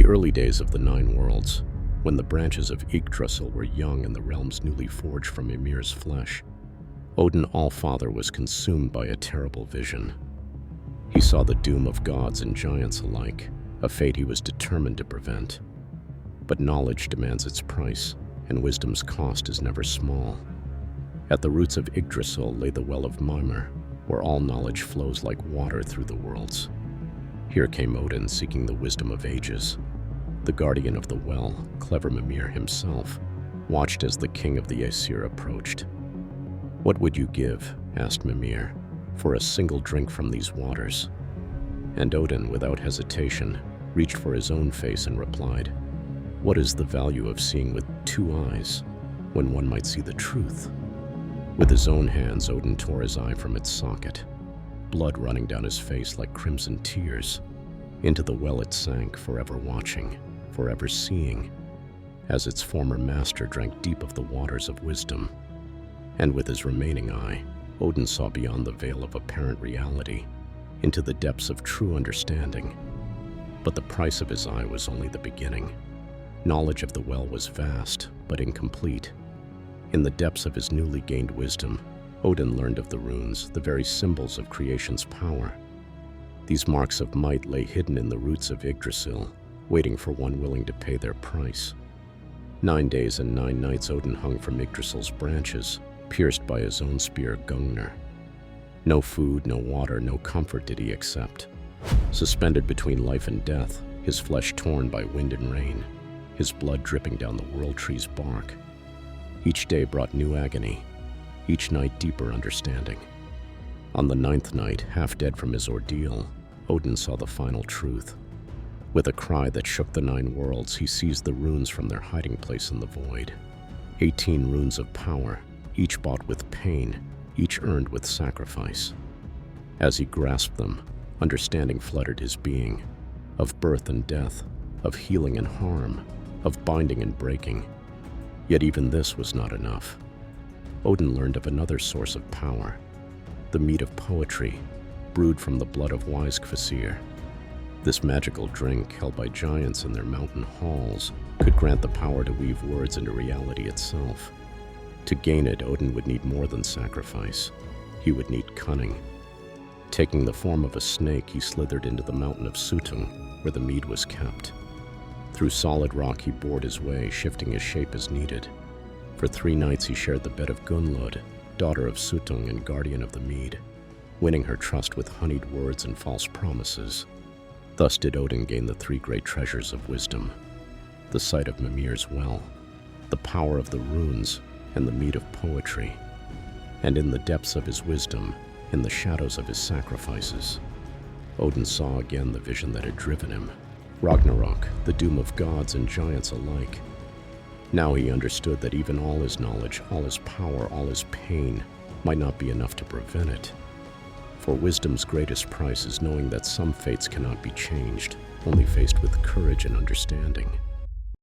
the early days of the Nine Worlds, when the branches of Yggdrasil were young and the realms newly forged from Mimir's flesh, Odin Allfather was consumed by a terrible vision. He saw the doom of gods and giants alike, a fate he was determined to prevent. But knowledge demands its price, and wisdom's cost is never small. At the roots of Yggdrasil lay the well of Mimir, where all knowledge flows like water through the worlds. Here came Odin seeking the wisdom of ages. The guardian of the well, clever Mimir himself, watched as the king of the Aesir approached. "What would you give," asked Mimir, "for a single drink from these waters?" And Odin, without hesitation, reached for his own face and replied, "What is the value of seeing with two eyes, when one might see the truth?" With his own hands, Odin tore his eye from its socket, blood running down his face like crimson tears. Into the well it sank, forever watching, forever seeing, as its former master drank deep of the waters of wisdom. And with his remaining eye, Odin saw beyond the veil of apparent reality, into the depths of true understanding. But the price of his eye was only the beginning. Knowledge of the well was vast, but incomplete. In the depths of his newly gained wisdom, Odin learned of the runes, the very symbols of creation's power. These marks of might lay hidden in the roots of Yggdrasil, waiting for one willing to pay their price. 9 days and 9 nights Odin hung from Yggdrasil's branches, pierced by his own spear Gungnir. No food, no water, no comfort did he accept. Suspended between life and death, his flesh torn by wind and rain, his blood dripping down the world tree's bark. Each day brought new agony, each night deeper understanding. On the 9th night, half dead from his ordeal, Odin saw the final truth. With a cry that shook the 9 worlds, he seized the runes from their hiding place in the void. 18 runes of power, each bought with pain, each earned with sacrifice. As he grasped them, understanding flooded his being, of birth and death, of healing and harm, of binding and breaking. Yet even this was not enough. Odin learned of another source of power, the Mead of Poetry, brewed from the blood of wise Kvasir. This magical drink, held by giants in their mountain halls, could grant the power to weave words into reality itself. To gain it, Odin would need more than sacrifice. He would need cunning. Taking the form of a snake, he slithered into the mountain of Suttung, where the mead was kept. Through solid rock he bored his way, shifting his shape as needed. For 3 nights he shared the bed of Gunnlod, daughter of Suttung and guardian of the mead, winning her trust with honeyed words and false promises. Thus did Odin gain the 3 great treasures of wisdom: the sight of Mimir's well, the power of the runes, and the Mead of Poetry. And in the depths of his wisdom, in the shadows of his sacrifices, Odin saw again the vision that had driven him: Ragnarok, the doom of gods and giants alike. Now he understood that even all his knowledge, all his power, all his pain might not be enough to prevent it. For wisdom's greatest price is knowing that some fates cannot be changed, only faced with courage and understanding.